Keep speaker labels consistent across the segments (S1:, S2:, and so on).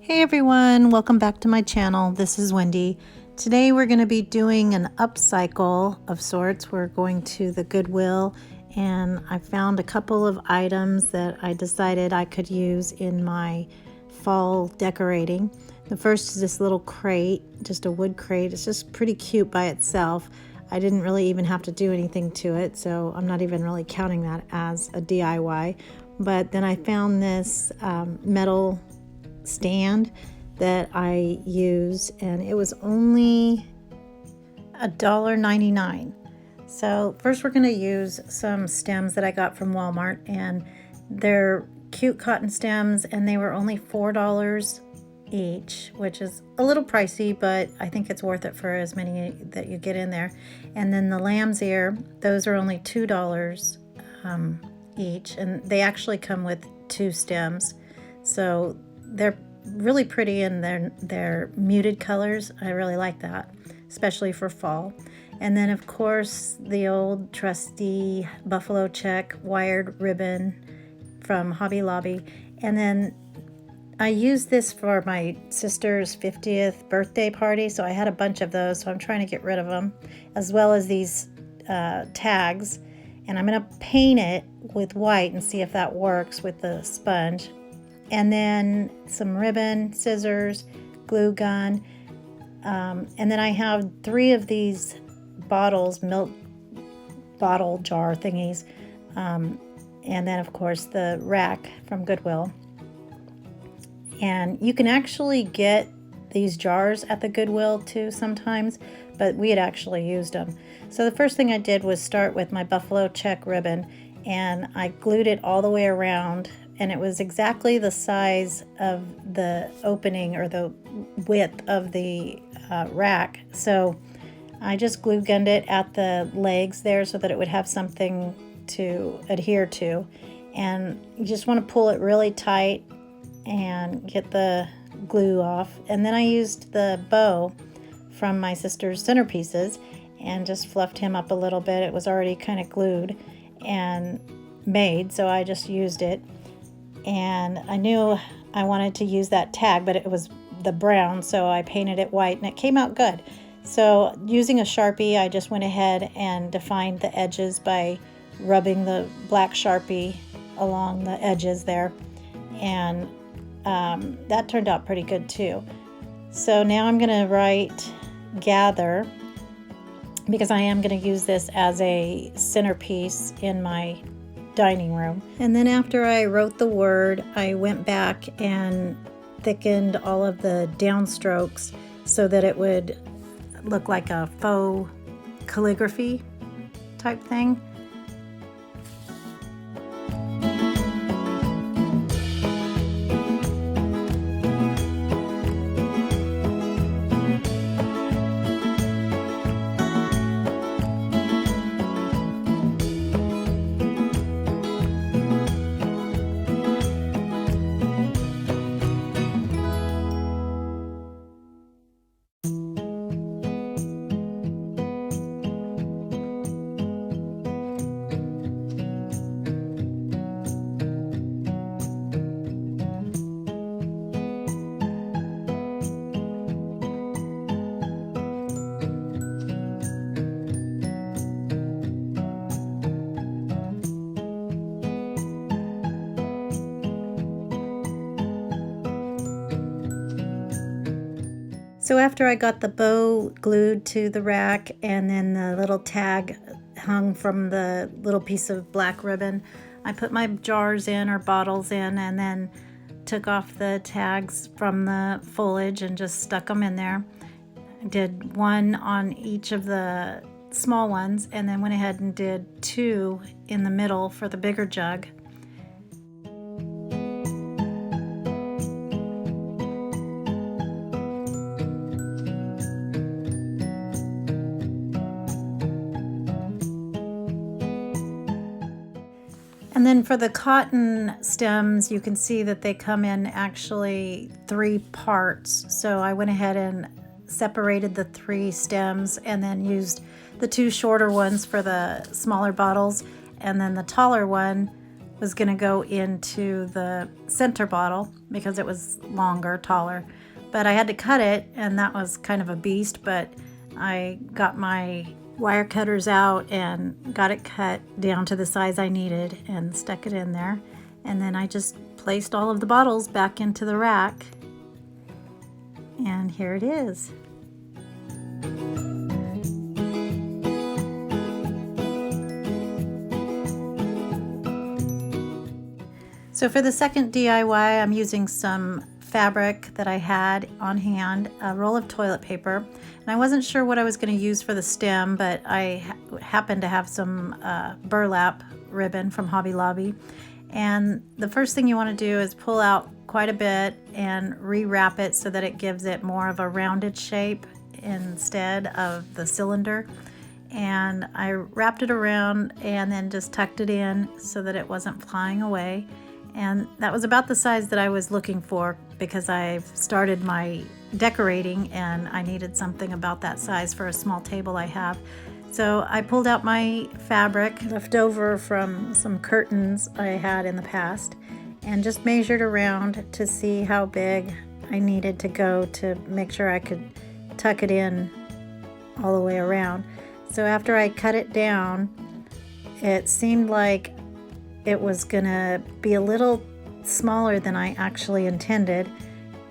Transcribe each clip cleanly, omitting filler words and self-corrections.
S1: Hey everyone, welcome back to my channel. This is Wendy. Today we're going to be doing an upcycle of sorts. We're going to the Goodwill and I found a couple of items that I decided I could use in my fall decorating. The first is this little crate, just a wood crate. It's just pretty cute by itself. I didn't really even have to do anything to it, so I'm not even really counting that as a DIY. But then I found this metal stand that I use, and it was only $1.99. So first we're going to use some stems that I got from Walmart, and they're cute cotton stems, and they were only $4 each, which is a little pricey, but I think it's worth it for as many that you get in there. And then the lamb's ear, those are only $2 each, and they actually come with 2 stems, so they're really pretty in their muted colors. I really like that, especially for fall. And then of course the old trusty buffalo check wired ribbon from Hobby Lobby. And then I used this for my sister's 50th birthday party, so I had a bunch of those, so I'm trying to get rid of them, as well as these tags. And I'm going to paint it with white and see if that works with the sponge. And then some ribbon, scissors, glue gun, and then I have 3 of these bottles, milk bottle jar thingies, and then of course the rack from Goodwill. And you can actually get these jars at the Goodwill too sometimes, but we had actually used them. So the first thing I did was start with my buffalo check ribbon, and I glued it all the way around, and it was exactly the size of the opening or the width of the rack. So I just glue gunned it at the legs there so that it would have something to adhere to. And you just want to pull it really tight and get the glue off. And then I used the bow from my sister's centerpieces and just fluffed him up a little bit. It was already kind of glued and made, so I just used it. And I knew I wanted to use that tag, but it was the brown, so I painted it white and it came out good. So using a Sharpie, I just went ahead and defined the edges by rubbing the black Sharpie along the edges there, and that turned out pretty good too. So now I'm going to write gather, because I am going to use this as a centerpiece in my dining room. And then after I wrote the word, I went back and thickened all of the downstrokes so that it would look like a faux calligraphy type thing. So after I got the bow glued to the rack and then the little tag hung from the little piece of black ribbon, I put my jars in or bottles in and then took off the tags from the foliage and just stuck them in there. I did 1 on each of the small ones and then went ahead and did 2 in the middle for the bigger jug. And then for the cotton stems, you can see that they come in actually 3 parts. So I went ahead and separated the 3 stems and then used the 2 shorter ones for the smaller bottles, and then the taller one was going to go into the center bottle because it was longer, taller. But I had to cut it, and that was kind of a beast, but I got my wire cutters out and got it cut down to the size I needed and stuck it in there. And then I just placed all of the bottles back into the rack. And here it is. So for the second DIY, I'm using some fabric that I had on hand, a roll of toilet paper, and I wasn't sure what I was going to use for the stem, but I happened to have some burlap ribbon from Hobby Lobby. And the first thing you want to do is pull out quite a bit and rewrap it so that it gives it more of a rounded shape instead of the cylinder. And I wrapped it around and then just tucked it in so that it wasn't flying away. And that was about the size that I was looking for because I've started my decorating and I needed something about that size for a small table I have. So I pulled out my fabric left over from some curtains I had in the past and just measured around to see how big I needed to go to make sure I could tuck it in all the way around. So after I cut it down, it seemed like it was gonna be a little smaller than I actually intended,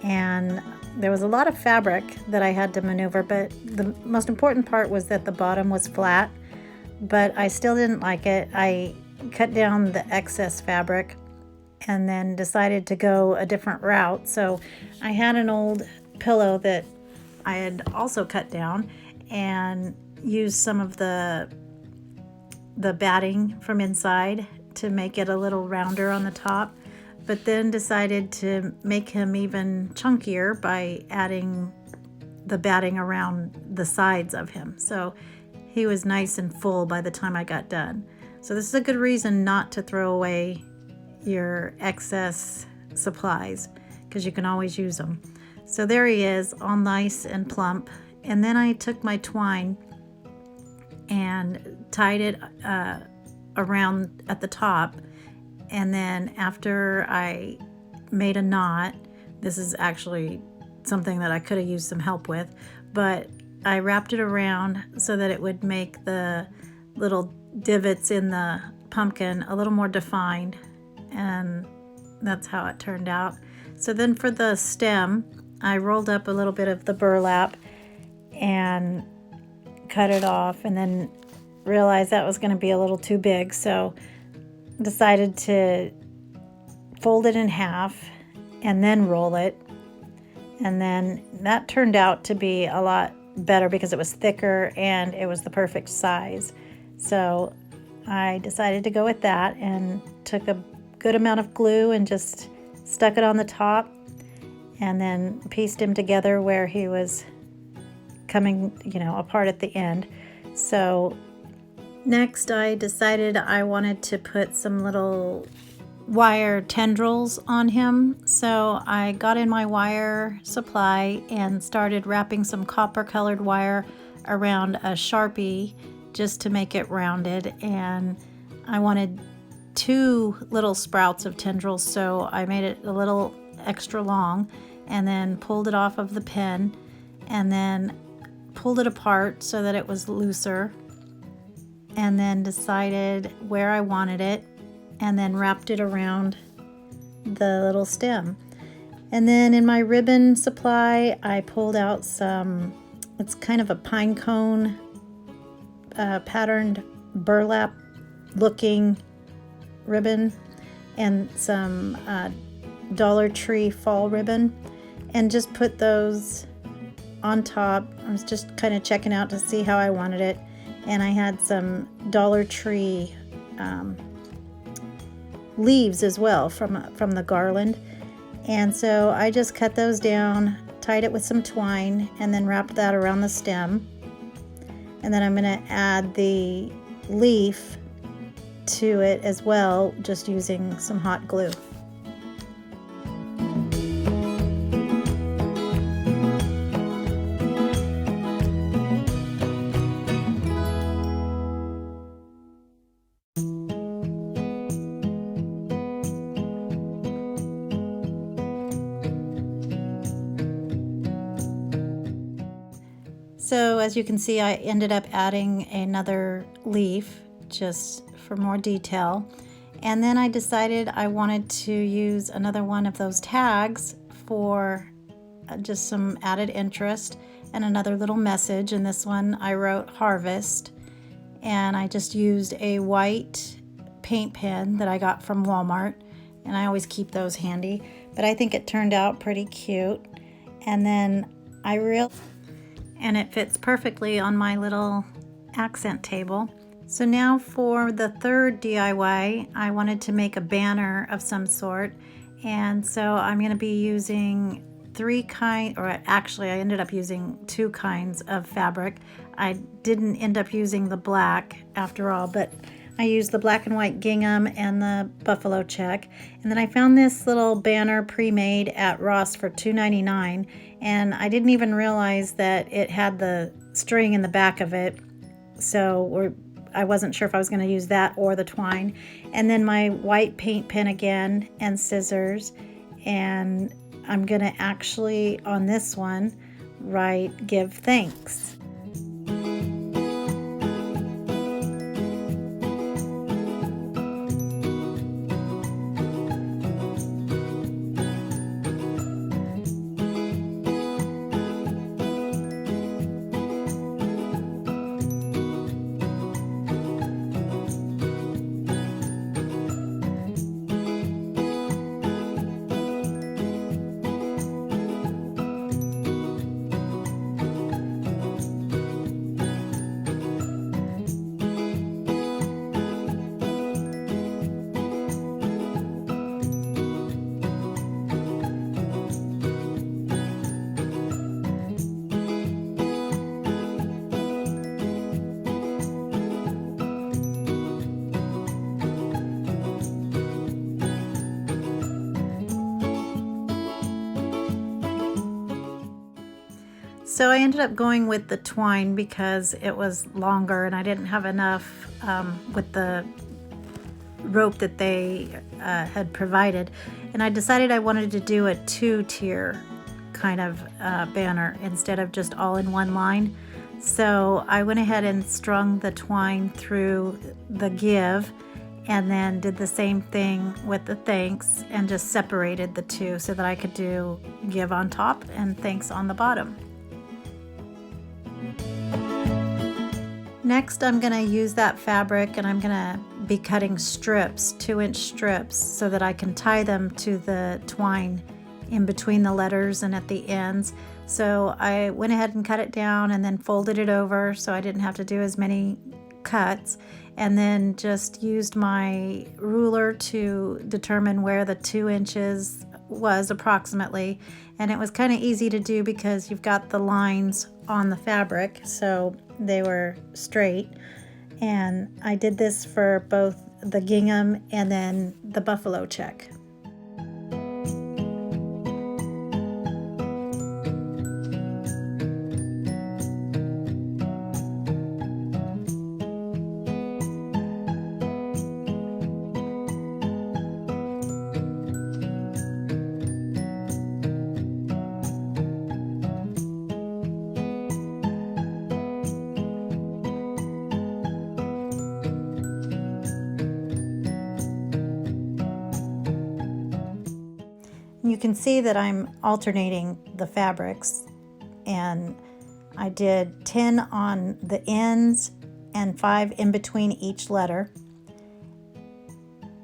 S1: and there was a lot of fabric that I had to maneuver, but the most important part was that the bottom was flat, but I still didn't like it. I cut down the excess fabric and then decided to go a different route. So I had an old pillow that I had also cut down and used some of the batting from inside to make it a little rounder on the top, but then decided to make him even chunkier by adding the batting around the sides of him. So he was nice and full by the time I got done. So this is a good reason not to throw away your excess supplies because you can always use them. So there he is, all nice and plump. And then I took my twine and tied it around at the top, and then after I made a knot, this is actually something that I could have used some help with, but I wrapped it around so that it would make the little divots in the pumpkin a little more defined, and that's how it turned out. So then for the stem, I rolled up a little bit of the burlap and cut it off, and then realized that was going to be a little too big, so decided to fold it in half and then roll it, and then that turned out to be a lot better because it was thicker and it was the perfect size. So I decided to go with that and took a good amount of glue and just stuck it on the top and then pieced him together where he was coming, apart at the end. So next, I decided I wanted to put some little wire tendrils on him. So I got in my wire supply and started wrapping some copper colored wire around a Sharpie just to make it rounded. And I wanted 2 little sprouts of tendrils, so I made it a little extra long and then pulled it off of the pin and then pulled it apart so that it was looser, and then decided where I wanted it and then wrapped it around the little stem. And then in my ribbon supply, I pulled out it's kind of a pine cone patterned burlap looking ribbon and some Dollar Tree fall ribbon, and just put those on top. I was just kind of checking out to see how I wanted it, and I had some Dollar Tree leaves as well from the garland, and so I just cut those down, tied it with some twine, and then wrapped that around the stem. And then I'm going to add the leaf to it as well, just using some hot glue. So as you can see, I ended up adding another leaf just for more detail. And then I decided I wanted to use another one of those tags for just some added interest and another little message. And this one I wrote harvest, and I just used a white paint pen that I got from Walmart, and I always keep those handy, but I think it turned out pretty cute. And then and it fits perfectly on my little accent table. So now for the third DIY, I wanted to make a banner of some sort, and so I'm going to be using I ended up using 2 kinds of fabric. I didn't end up using the black after all, but I used the black and white gingham and the buffalo check. And then I found this little banner pre-made at Ross for $2.99, and I didn't even realize that it had the string in the back of it, so I wasn't sure if I was going to use that or the twine. And then my white paint pen again and scissors, and I'm going to actually on this one write give thanks. So I ended up going with the twine because it was longer and I didn't have enough with the rope that they had provided. And I decided I wanted to do a 2-tier kind of banner instead of just all in one line. So I went ahead and strung the twine through the give, and then did the same thing with the thanks and just separated the two so that I could do give on top and thanks on the bottom. Next, I'm going to use that fabric and I'm going to be cutting strips, 2-inch strips, so that I can tie them to the twine in between the letters and at the ends. So I went ahead and cut it down and then folded it over so I didn't have to do as many cuts, and then just used my ruler to determine where the 2 inches was approximately. And it was kind of easy to do because you've got the lines on the fabric, so they were straight. And I did this for both the gingham and then the buffalo check. You can see that I'm alternating the fabrics, and I did 10 on the ends and 5 in between each letter.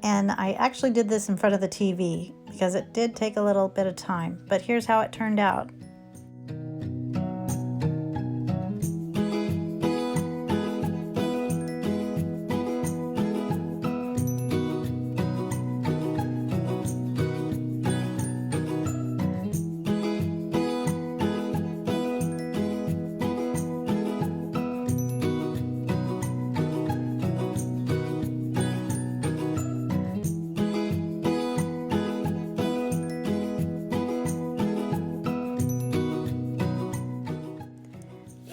S1: And I actually did this in front of the TV because it did take a little bit of time, but here's how it turned out.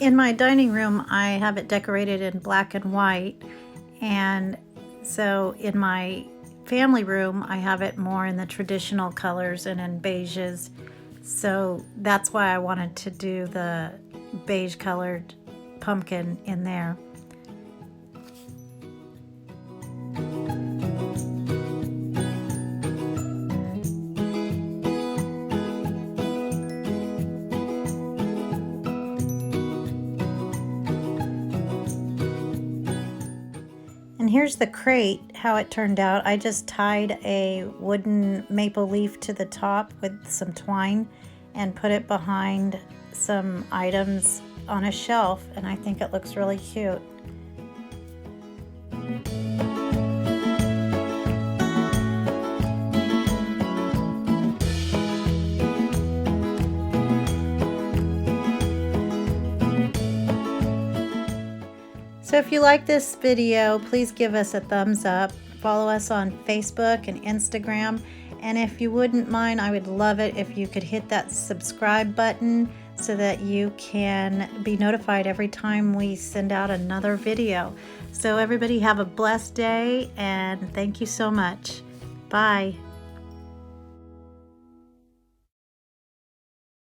S1: In my dining room, I have it decorated in black and white, and so in my family room, I have it more in the traditional colors and in beiges. So that's why I wanted to do the beige colored pumpkin in there. And here's the crate, how it turned out. I just tied a wooden maple leaf to the top with some twine and put it behind some items on a shelf, and I think it looks really cute. So if you like this video, please give us a thumbs up. Follow us on Facebook and Instagram. And if you wouldn't mind, I would love it if you could hit that subscribe button so that you can be notified every time we send out another video. So everybody have a blessed day, and thank you so much. Bye.